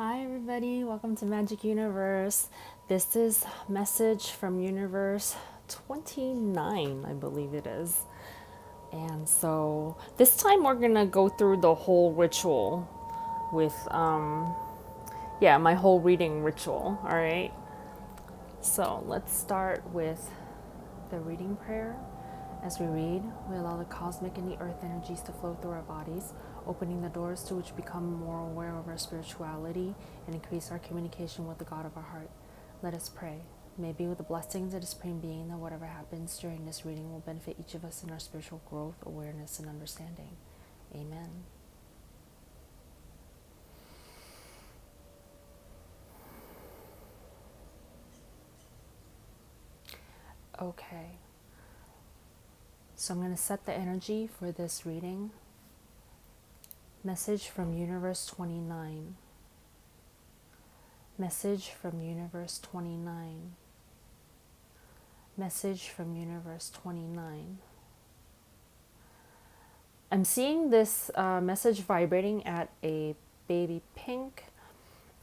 Hi, everybody. Welcome to Magic Universe. This is message from Universe 29, I believe it is. And so this time we're going to go through the whole ritual with, my whole reading ritual. All right. So let's start with the reading prayer. As we read, we allow the cosmic and the earth energies to flow through our bodies, opening the doors to which become more aware of our spirituality and increase our communication with the God of our heart. Let us pray. May it be with the blessings of the Supreme Being that whatever happens during this reading will benefit each of us in our spiritual growth, awareness, and understanding. Amen. Okay. So I'm going to set the energy for this reading. Message from Universe 29. Message from Universe 29. Message from Universe 29. I'm seeing this message vibrating at a baby pink.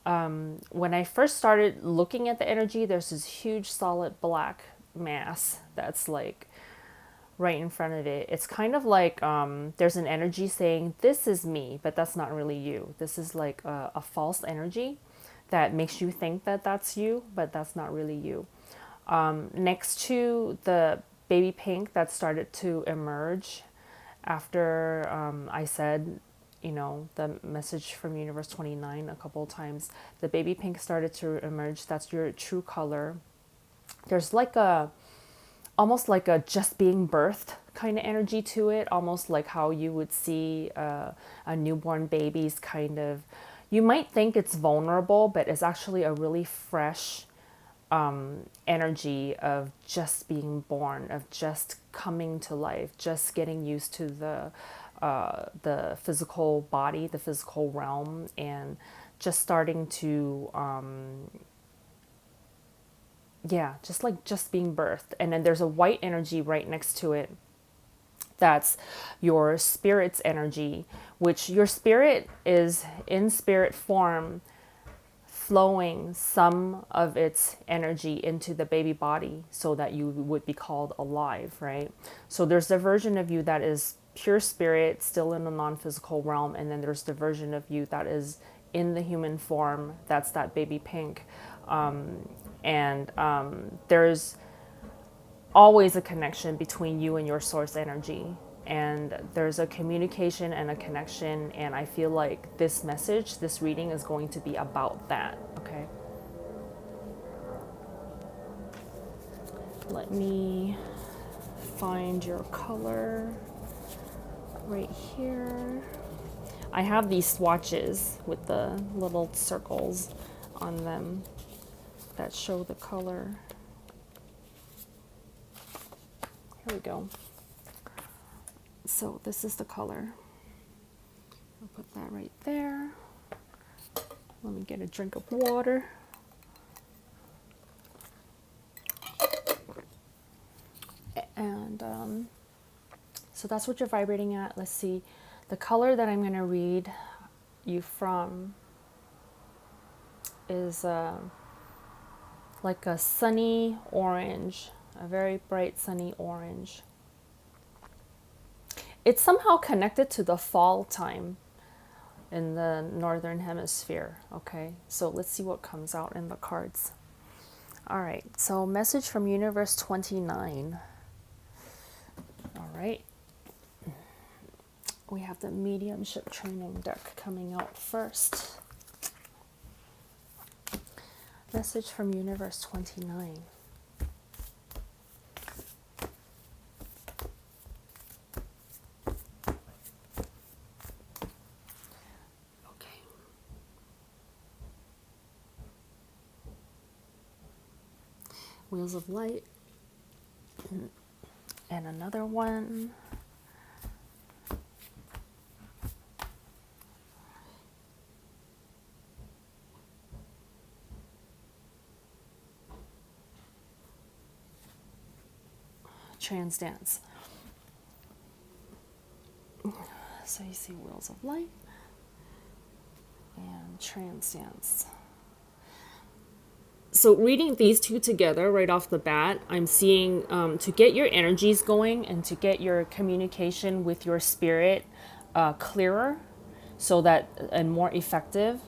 When I first started looking at the energy, there's this huge solid black mass that's like right in front of it. It's kind of like there's an energy saying, this is me, but that's not really you. This is like a false energy that makes you think that that's you, but that's not really you. Next to the baby pink that started to emerge after I said, the message from Universe 29 a couple of times, the baby pink started to emerge. That's your true color. There's like almost like a just being birthed kind of energy to it, almost like how you would see a newborn baby's kind of, you might think it's vulnerable, but it's actually a really fresh energy of just being born, of just coming to life, just getting used to the physical body, the physical realm, and just starting to just being birthed. And then there's a white energy right next to it. That's your spirit's energy, which your spirit is in spirit form, flowing some of its energy into the baby body so that you would be called alive, right? So there's the version of you that is pure spirit, still in the non-physical realm, and then there's the version of you that is in the human form, that's that baby pink. There's always a connection between you and your source energy, and there's a communication and a connection, and I feel like this message, this reading is going to be about that. Okay, let me find your color right here. I have these swatches with the little circles on them that show the color. Here we go. So this is the color. I'll put that right there. Let me get a drink of water. And so that's what you're vibrating at. Let's see. The color that I'm going to read you from is like a sunny orange, a very bright sunny orange. It's somehow connected to the fall time in the northern hemisphere. Okay, so let's see what comes out in the cards. All right, so message from Universe 29. All right, we have the mediumship training deck coming out first. Message from Universe 29. Okay. Wheels of Light. And another one. Trans Dance. So you see Wheels of Light and Trance dance. So reading these two together right off the bat, I'm seeing to get your energies going and to get your communication with your spirit clearer, so that and more effective,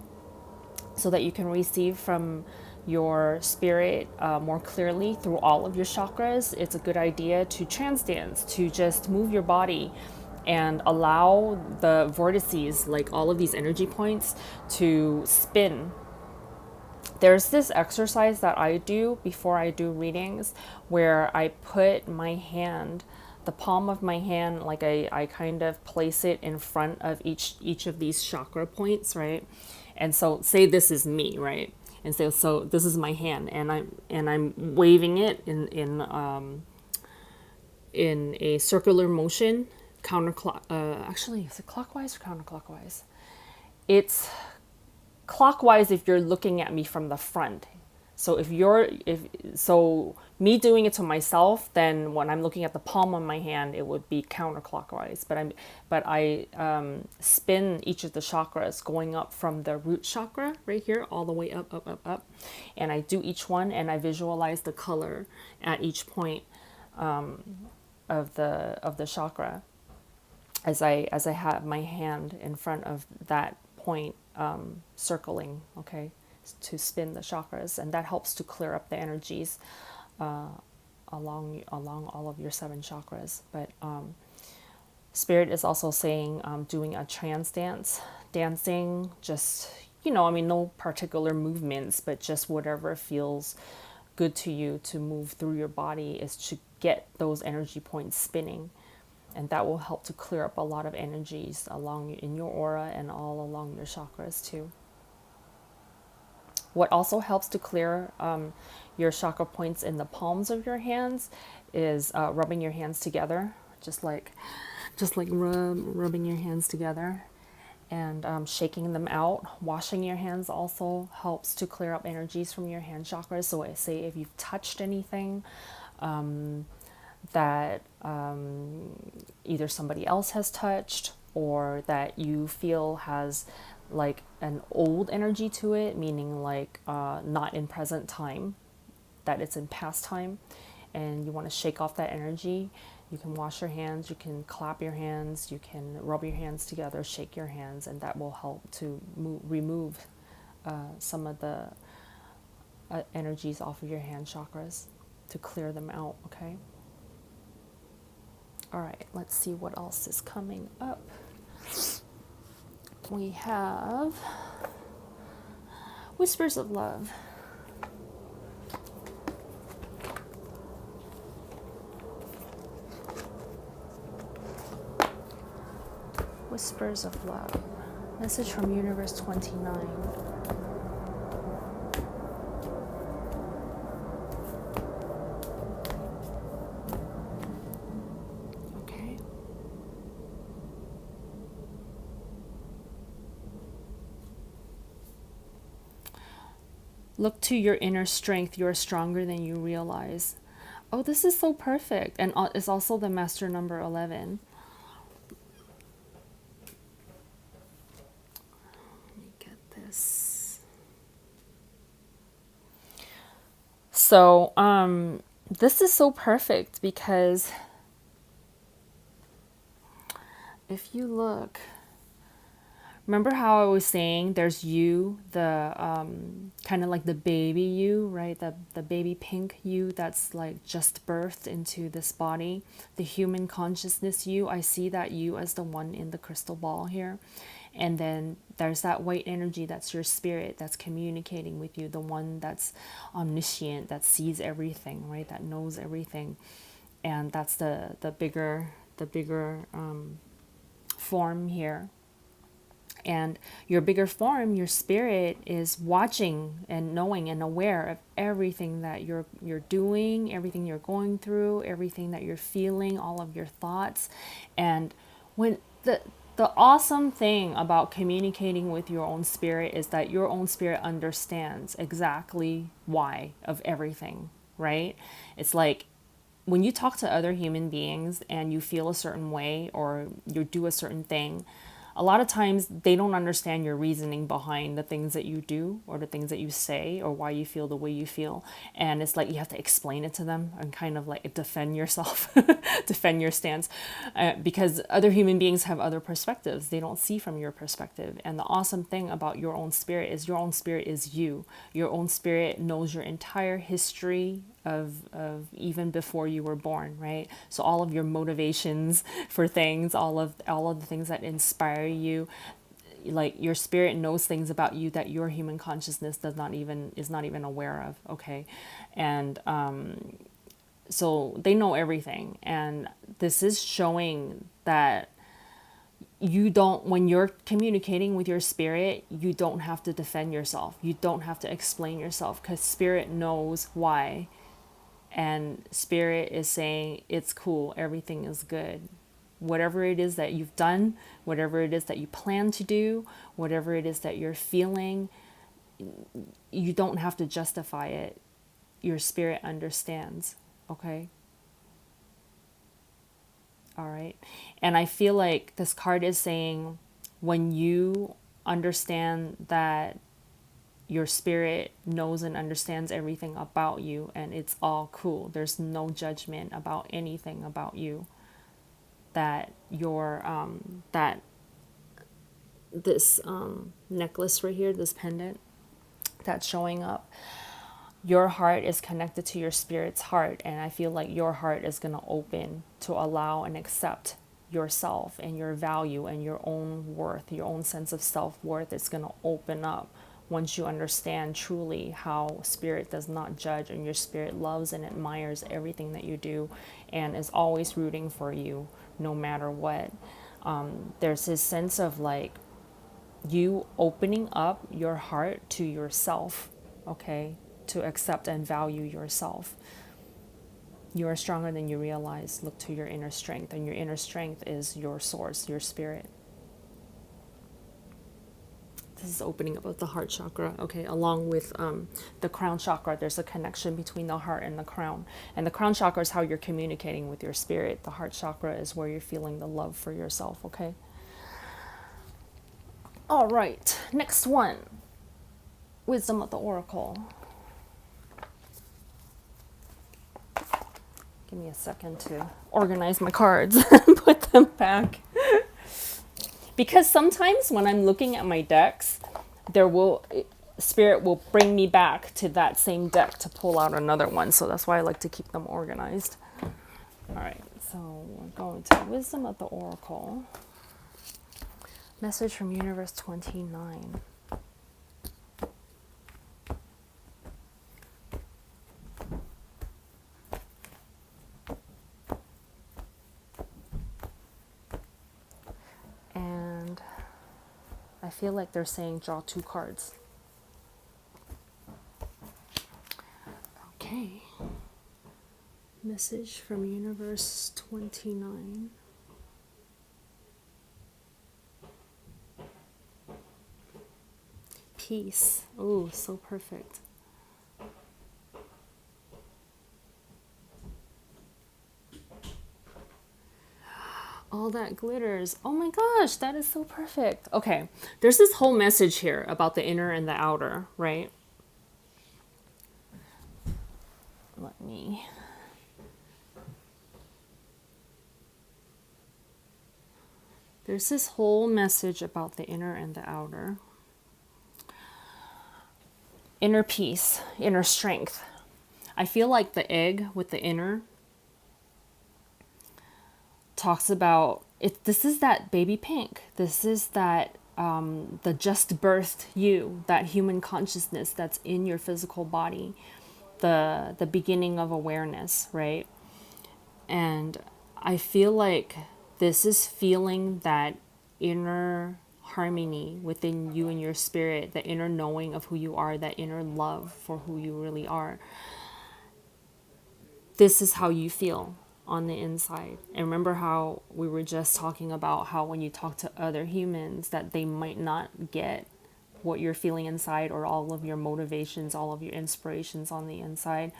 so that you can receive from your spirit more clearly through all of your chakras. It's a good idea to trance dance, to just move your body and allow the vortices, like all of these energy points, to spin. There's this exercise that I do before I do readings where I put my hand, the palm of my hand, like I kind of place it in front of each of these chakra points, right? And so say this is me, right? And so this is my hand, and I'm waving it in a circular motion, actually, is it clockwise or counterclockwise? It's clockwise if you're looking at me from the front. So if me doing it to myself, then when I'm looking at the palm of my hand, it would be counterclockwise. But I spin each of the chakras, going up from the root chakra right here all the way up, up, up, up, and I do each one, and I visualize the color at each point of the chakra as I have my hand in front of that point, circling, okay, to spin the chakras, and that helps to clear up the energies along all of your 7 chakras. But Spirit is also saying doing a trance dance, dancing, just, I mean, no particular movements, but just whatever feels good to you to move through your body is to get those energy points spinning. And that will help to clear up a lot of energies along in your aura and all along your chakras too. What also helps to clear your chakra points in the palms of your hands is rubbing your hands together, just like rubbing your hands together, and shaking them out. Washing your hands also helps to clear up energies from your hand chakras. So I say if you've touched anything that either somebody else has touched or that you feel has like an old energy to it, meaning like not in present time, that it's in past time, and you want to shake off that energy, you can wash your hands, you can clap your hands, you can rub your hands together, shake your hands, and that will help to remove some of the energies off of your hand chakras, to clear them out, okay? All right, let's see what else is coming up. We have Whispers of Love. Whispers of Love. Message from Universe 29. Okay. Look to your inner strength. You are stronger than you realize. Oh, this is so perfect. And it's also the master number 11. So, this is so perfect because if you look, remember how I was saying there's you, the kind of like the baby you, right? The baby pink you that's like just birthed into this body, the human consciousness you. I see that you as the one in the crystal ball here. And then there's that white energy that's your spirit that's communicating with you, the one that's omniscient, that sees everything, right? That knows everything. And that's the bigger form here. And your bigger form, your spirit, is watching and knowing and aware of everything that you're doing, everything you're going through, everything that you're feeling, all of your thoughts. And when the awesome thing about communicating with your own spirit is that your own spirit understands exactly why of everything, right? It's like when you talk to other human beings and you feel a certain way or you do a certain thing, a lot of times they don't understand your reasoning behind the things that you do or the things that you say or why you feel the way you feel. And it's like you have to explain it to them and kind of like defend yourself, defend your stance, because other human beings have other perspectives. They don't see from your perspective. And the awesome thing about your own spirit is your own spirit is you. Your own spirit knows your entire history of even before you were born, right? So all of your motivations for things, all of the things that inspire you, like your spirit knows things about you that your human consciousness is not even aware of. Okay. And so they know everything, and this is showing that you don't, when you're communicating with your spirit, you don't have to defend yourself, you don't have to explain yourself, because spirit knows why. And spirit is saying it's cool, everything is good. Whatever it is that you've done, whatever it is that you plan to do, whatever it is that you're feeling, you don't have to justify it. Your spirit understands. Okay? All right. And I feel like this card is saying when you understand that your spirit knows and understands everything about you and it's all cool, there's no judgment about anything about you, that your that this necklace right here, this pendant that's showing up, your heart is connected to your spirit's heart, and I feel like your heart is going to open to allow and accept yourself and your value and your own worth, your own sense of self-worth. It's going to open up once you understand truly how spirit does not judge, and your spirit loves and admires everything that you do and is always rooting for you no matter what. There's this sense of like you opening up your heart to yourself, okay, to accept and value yourself. You are stronger than you realize. Look to your inner strength, and your inner strength is your source, your spirit. This is opening up of the heart chakra, okay, along with the crown chakra. There's a connection between the heart and the crown. And the crown chakra is how you're communicating with your spirit. The heart chakra is where you're feeling the love for yourself, okay? All right, next one. Wisdom of the Oracle. Give me a second to organize my cards and put them back. Because sometimes when I'm looking at my decks, spirit will bring me back to that same deck to pull out another one. So that's why I like to keep them organized. All right, so we're going to Wisdom of the Oracle. Message from Universe 29. And I feel like they're saying draw 2 cards. Okay. Message from Universe 29. Peace. Oh, so perfect. All that glitters. Oh my gosh, that is so perfect. Okay, there's this whole message here about the inner and the outer, right? Let me... There's this whole message about the inner and the outer. Inner peace, inner strength. I feel like the egg with the inner talks about it. This is that baby pink. This is that the just birthed you, that human consciousness that's in your physical body, the beginning of awareness, right? And I feel like this is feeling that inner harmony within you and your spirit, the inner knowing of who you are, that inner love for who you really are. This is how you feel on the inside. And remember how we were just talking about how when you talk to other humans that they might not get what you're feeling inside, or all of your motivations, all of your inspirations on the inside.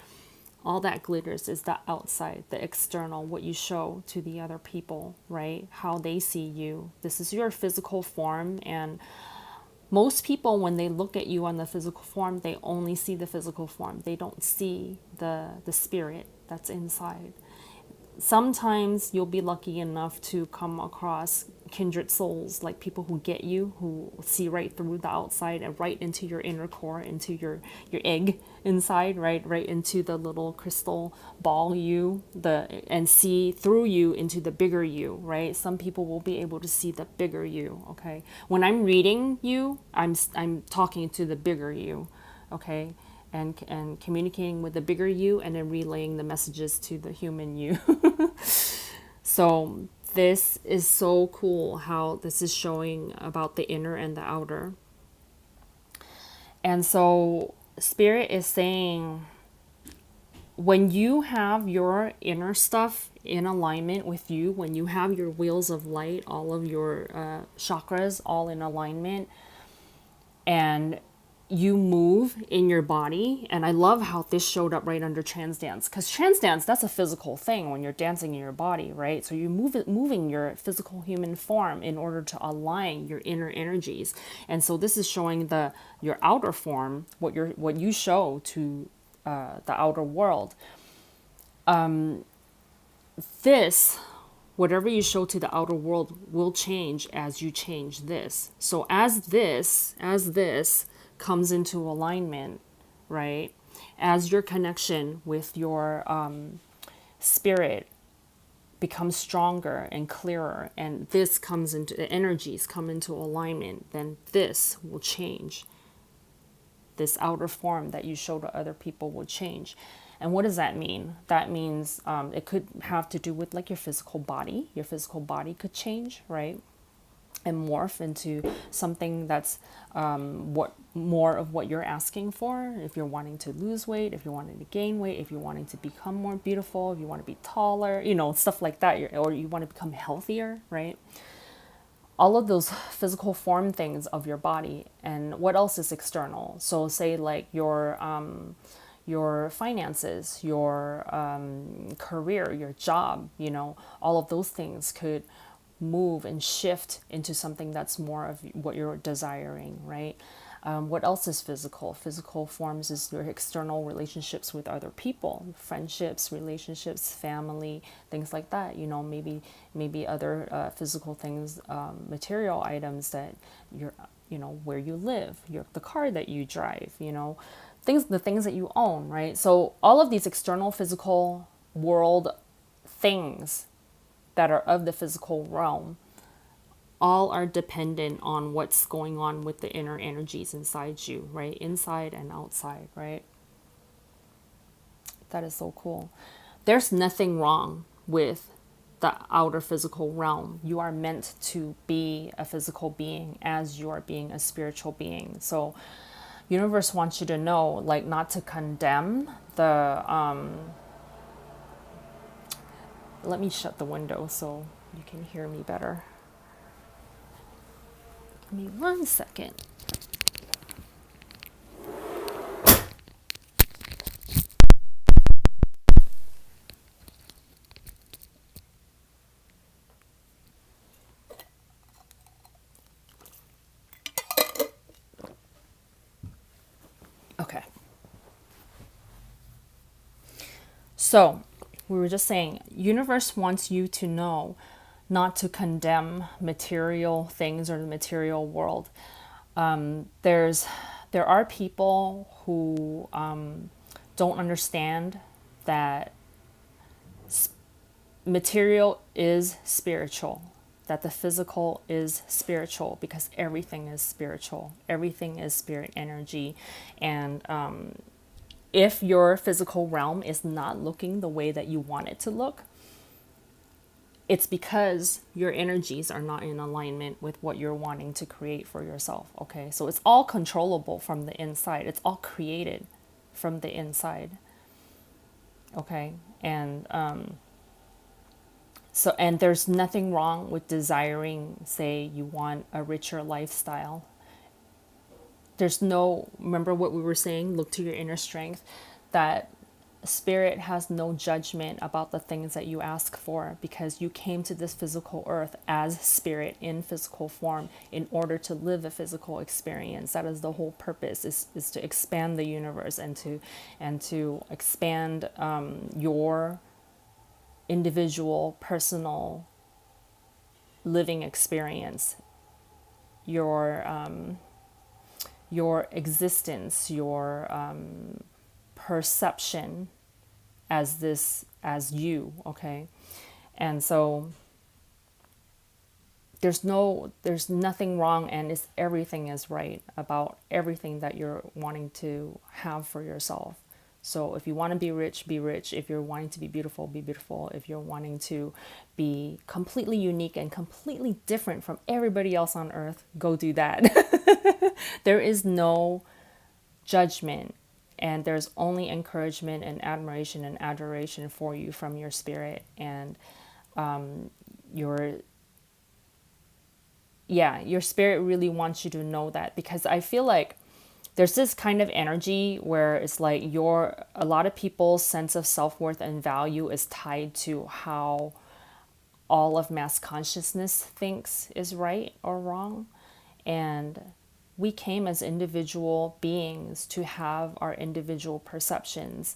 All that glitters is the outside, the external, what you show to the other people, right? How they see you. This is your physical form. And most people, when they look at you on the physical form, they only see the physical form. They don't see the spirit that's inside. Sometimes you'll be lucky enough to come across kindred souls, like people who get you, who see right through the outside and right into your inner core, into your egg inside, right into the little crystal ball you, and see through you into the bigger you, right? Some people will be able to see the bigger you. Okay, when I'm reading you, I'm talking to the bigger you. Okay, and communicating with the bigger you, and then relaying the messages to the human you. So this is so cool how this is showing about the inner and the outer. And so spirit is saying, when you have your inner stuff in alignment with you, when you have your wheels of light, all of your chakras all in alignment, and you move in your body. And I love how this showed up right under trance dance, because trance dance, that's a physical thing when you're dancing in your body, right? So you moving your physical human form in order to align your inner energies. And so this is showing your outer form, what you show to the outer world. This, whatever you show to the outer world, will change as you change this. So as this comes into alignment, right? As your connection with your spirit becomes stronger and clearer, and this comes into the energies come into alignment, then this will change. This outer form that you show to other people will change. And what does that mean? That means it could have to do with like your physical body. Your physical body could change, right? And morph into something that's what more of what you're asking for. If you're wanting to lose weight, if you're wanting to gain weight, if you're wanting to become more beautiful, if you want to be taller, stuff like that, or you want to become healthier, right? All of those physical form things of your body. And what else is external? So say like your finances, your career, your job, all of those things could move and shift into something that's more of what you're desiring, right? What else is physical? Physical forms is your external relationships with other people, friendships, relationships, family, things like that. Maybe other physical things, material items that you're, where you live, the car that you drive, the things that you own, right? So all of these external physical world things that are of the physical realm all are dependent on what's going on with the inner energies inside you, right? Inside and outside, right? That is so cool. There's nothing wrong with the outer physical realm. You are meant to be a physical being as you are being a spiritual being. So universe wants you to know, like, not to condemn the let me shut the window so you can hear me better. Give me 1 second. Okay. So, we were just saying, universe wants you to know not to condemn material things or the material world. There are people who don't understand that material is spiritual, that the physical is spiritual, because everything is spiritual. Everything is spirit energy. And if your physical realm is not looking the way that you want it to look, it's because your energies are not in alignment with what you're wanting to create for yourself. Okay, so it's all controllable from the inside. It's all created from the inside. Okay, and and there's nothing wrong with desiring, say, you want a richer lifestyle. Remember what we were saying, look to your inner strength, that Spirit has no judgment about the things that you ask for, because you came to this physical earth as spirit in physical form in order to live a physical experience. That is the whole purpose, is to expand the universe and to expand your individual personal living experience, your existence, your perception as you, okay? And so there's nothing wrong, and everything is right about everything that you're wanting to have for yourself. So if you want to be rich, be rich. If you're wanting to be beautiful, be beautiful. If you're wanting to be completely unique and completely different from everybody else on earth, go do that. There is no judgment, and there's only encouragement and admiration and adoration for you from your spirit. And your your spirit really wants you to know that, because I feel like there's this kind of energy where it's like a lot of people's sense of self-worth and value is tied to how all of mass consciousness thinks is right or wrong. And we came as individual beings to have our individual perceptions.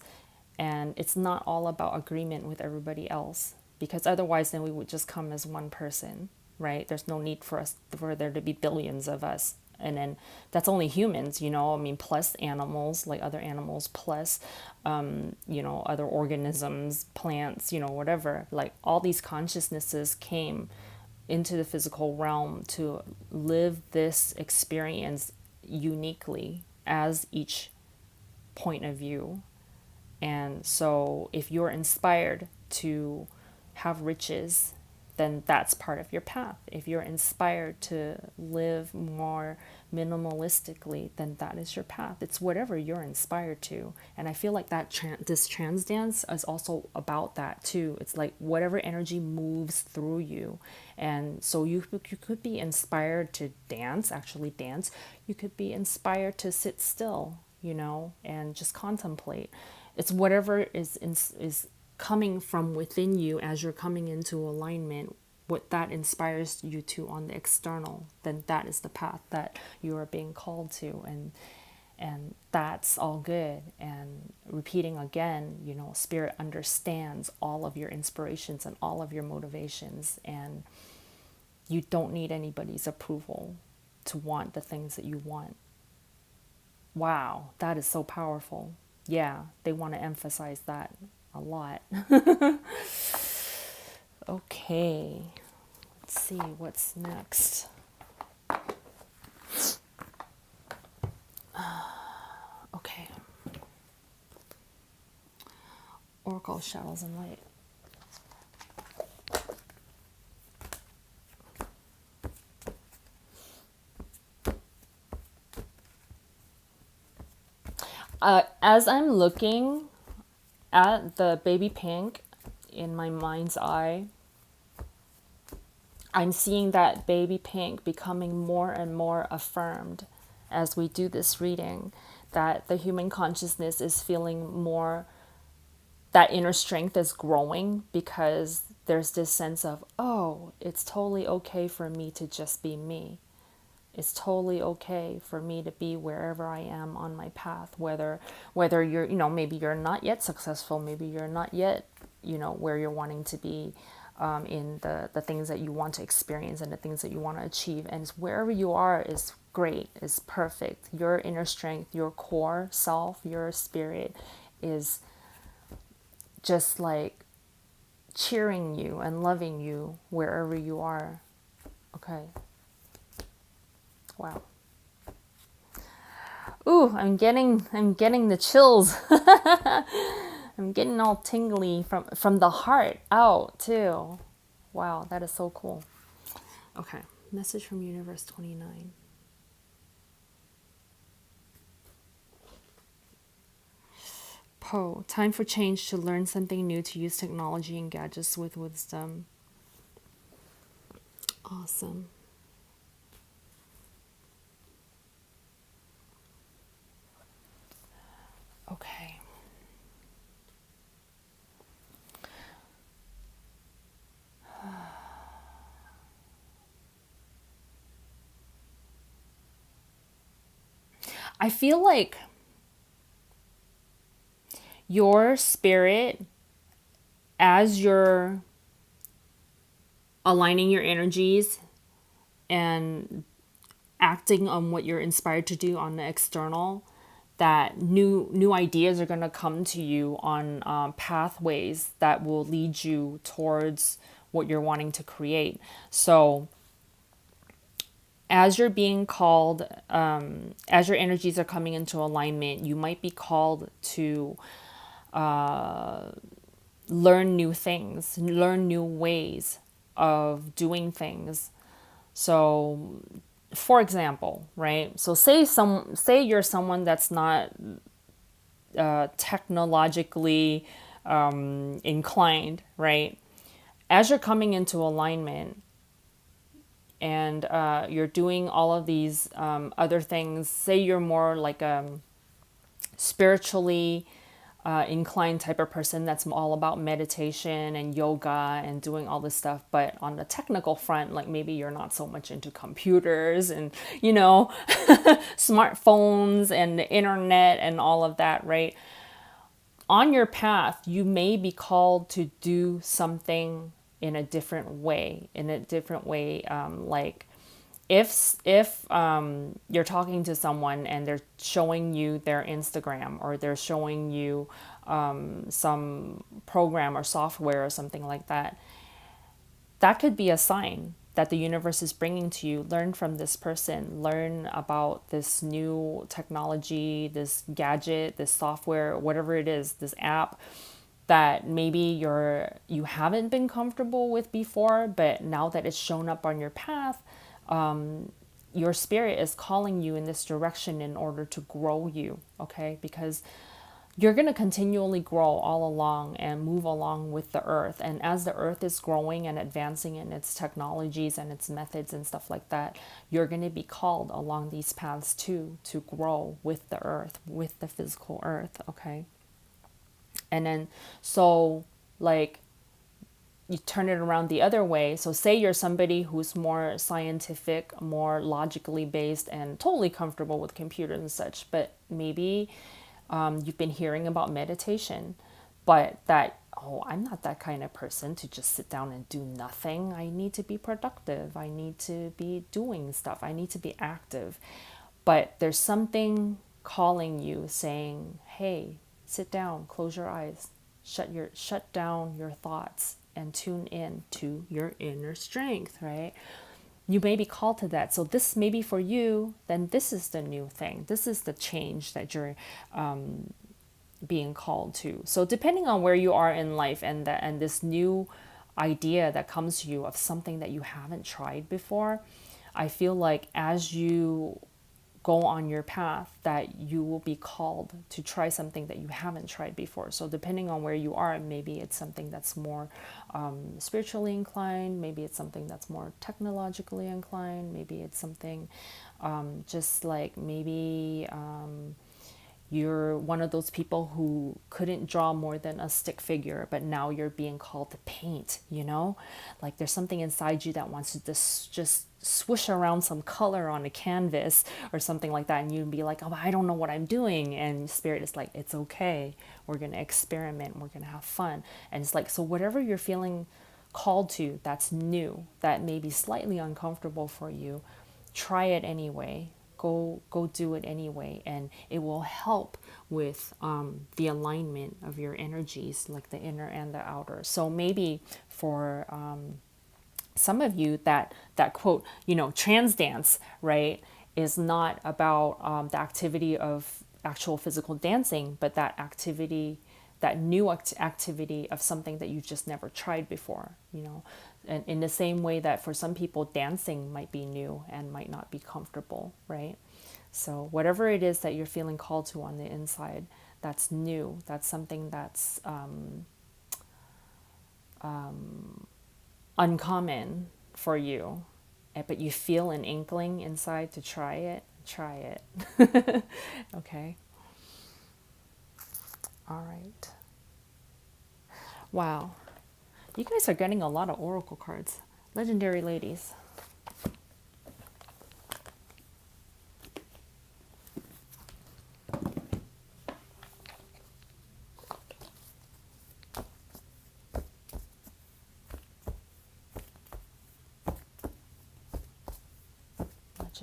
And it's not all about agreement with everybody else, because otherwise then we would just come as one person, right? There's no need for there to be billions of us. And then that's only humans, I mean, plus animals, like other animals, plus, other organisms, plants, whatever. Like all these consciousnesses came into the physical realm to live this experience uniquely as each point of view. And so if you're inspired to have riches, then that's part of your path. If you're inspired to live more minimalistically, then that is your path. It's whatever you're inspired to. And I feel like this trans dance is also about that too. It's like whatever energy moves through you. And so you could be inspired to actually dance. You could be inspired to sit still, and just contemplate. It's whatever is coming from within you as you're coming into alignment, what that inspires you to on the external, then that is the path that you are being called to. And that's all good. And repeating again, spirit understands all of your inspirations and all of your motivations, and you don't need anybody's approval to want the things that you want. Wow, that is so powerful. Yeah, they want to emphasize that a lot. Okay, let's see what's next. Okay. Oracle Shadows and Light. As I'm looking at the baby pink in my mind's eye, I'm seeing that baby pink becoming more and more affirmed as we do this reading, that the human consciousness is feeling more, that inner strength is growing, because there's this sense of, oh, it's totally okay for me to just be me. It's totally okay for me to be wherever I am on my path, whether you're, maybe you're not yet successful, maybe you're not yet, where you're wanting to be, in the things that you want to experience and the things that you want to achieve. And wherever you are is great, is perfect. Your inner strength, your core self, your spirit is just like cheering you and loving you wherever you are. Okay. Wow. Ooh, I'm getting the chills. I'm getting all tingly from the heart out too. Wow, that is so cool. Okay, message from Universe 29. Poe, time for change, to learn something new, to use technology and gadgets with wisdom. Awesome. Okay. I feel like your spirit, as you're aligning your energies and acting on what you're inspired to do on the external, that new ideas are going to come to you on pathways that will lead you towards what you're wanting to create. So as you're being called, as your energies are coming into alignment, you might be called to learn new things, learn new ways of doing things. So, for example, right? So say you're someone that's not technologically inclined, right? As you're coming into alignment and you're doing all of these other things, say you're more like spiritually inclined type of person that's all about meditation and yoga and doing all this stuff, but on the technical front, like maybe you're not so much into computers and smartphones and the internet and all of that, right? On your path you may be called to do something in a different way, like if you're talking to someone and they're showing you their Instagram, or they're showing you some program or software or something like that, that could be a sign that the universe is bringing to you. Learn from this person, learn about this new technology, this gadget, this software, whatever it is, this app that maybe you haven't been comfortable with before, but now that it's shown up on your path, your spirit is calling you in this direction in order to grow you, okay? Because you're going to continually grow all along and move along with the earth. And as the earth is growing and advancing in its technologies and its methods and stuff like that, you're going to be called along these paths too, to grow with the earth, with the physical earth, okay? And then, so like, you turn it around the other way. So say you're somebody who's more scientific, more logically based, and totally comfortable with computers and such, but maybe you've been hearing about meditation, but I'm not that kind of person to just sit down and do nothing. I need to be productive. I need to be doing stuff. I need to be active. But there's something calling you saying, hey, sit down, close your eyes, shut down your thoughts and tune in to your inner strength, right? You may be called to that. So this may be for you, then this is the new thing. This is the change that you're being called to. So depending on where you are in life, and this new idea that comes to you of something that you haven't tried before, I feel like as you go on your path, that you will be called to try something that you haven't tried before. So depending on where you are, maybe it's something that's more spiritually inclined, maybe it's something that's more technologically inclined, maybe it's something just like maybe you're one of those people who couldn't draw more than a stick figure, but now you're being called to paint, Like there's something inside you that wants to just swish around some color on a canvas or something like that. And you'd be like, oh, I don't know what I'm doing. And Spirit is like, it's okay. We're going to experiment. We're going to have fun. And it's like, so whatever you're feeling called to, that's new, that may be slightly uncomfortable for you, try it anyway. Go do it anyway, and it will help with the alignment of your energies, like the inner and the outer. So maybe for some of you, that quote, trans dance, right, is not about the activity of actual physical dancing, but that activity, that new activity of something that you just never tried before, and in the same way that for some people dancing might be new and might not be comfortable, right? So whatever it is that you're feeling called to on the inside, that's new, that's something that's uncommon for you, but you feel an inkling inside to try it, okay? All right. Wow. You guys are getting a lot of oracle cards. Legendary ladies.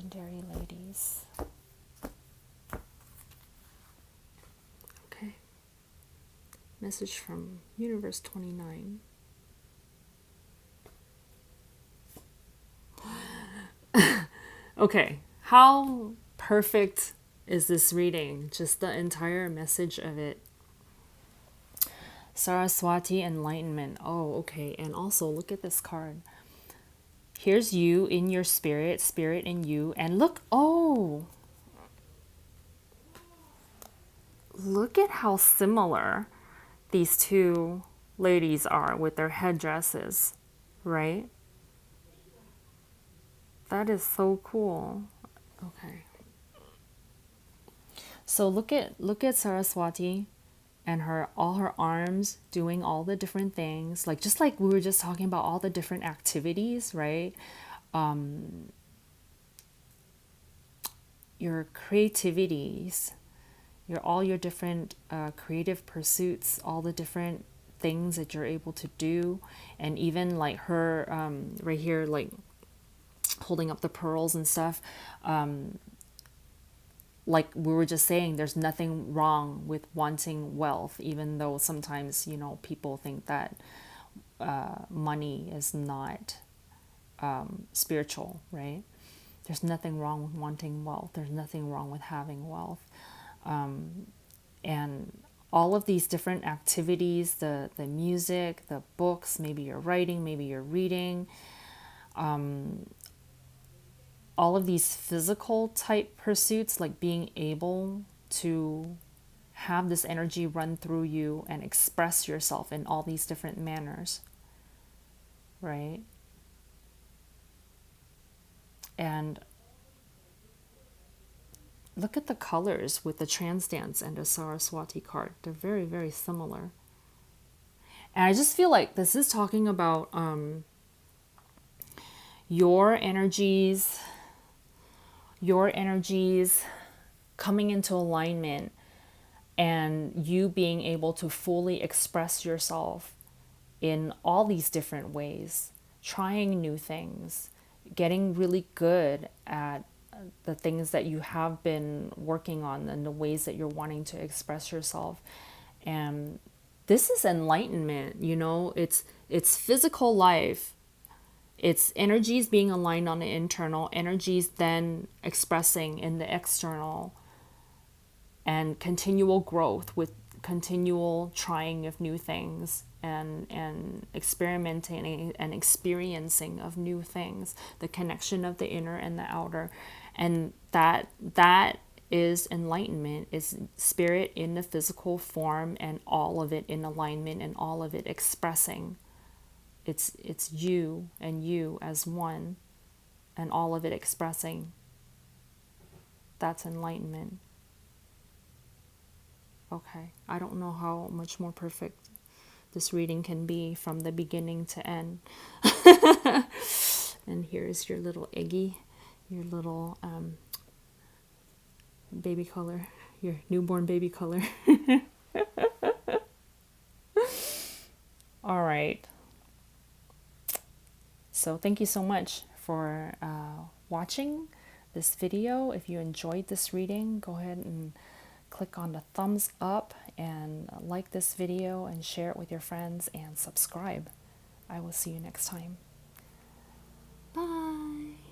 legendary ladies. Okay. Message from Universe 29. Okay, how perfect is this reading? Just the entire message of it. Saraswati Enlightenment. Oh, okay. And also, look at this card. Here's you in your spirit, spirit in you. And look, oh, look at how similar these two ladies are with their headdresses, right? That is so cool. Okay. So look at Saraswati and her all her arms doing all the different things, like just like we were just talking about all the different activities, right? Your creativities, your all your different creative pursuits, all the different things that you're able to do, and even like her right here, like holding up the pearls and stuff. Like we were just saying, there's nothing wrong with wanting wealth, even though sometimes, you know, people think that money is not spiritual, right? There's nothing wrong with wanting wealth. There's nothing wrong with having wealth. And all of these different activities, the music, the books, maybe you're writing, maybe you're reading, all of these physical type pursuits, like being able to have this energy run through you and express yourself in all these different manners, right? And look at the colors with the trans dance and the Saraswati card. They're very, very similar. And I just feel like this is talking about your energies, your energies coming into alignment, and you being able to fully express yourself in all these different ways, trying new things, getting really good at the things that you have been working on and the ways that you're wanting to express yourself. And this is enlightenment, you know, it's physical life. It's energies being aligned on the internal, energies then expressing in the external, and continual growth with continual trying of new things, and experimenting and experiencing of new things, the connection of the inner and the outer. And that is enlightenment, is spirit in the physical form, and all of it in alignment, and all of it expressing. It's you and you as one, and all of it expressing. That's enlightenment. Okay, I don't know how much more perfect this reading can be from the beginning to end. And here's your little Eggy, your little baby color, your newborn baby color. All right. So thank you so much for watching this video. If you enjoyed this reading, go ahead and click on the thumbs up and like this video and share it with your friends and subscribe. I will see you next time. Bye.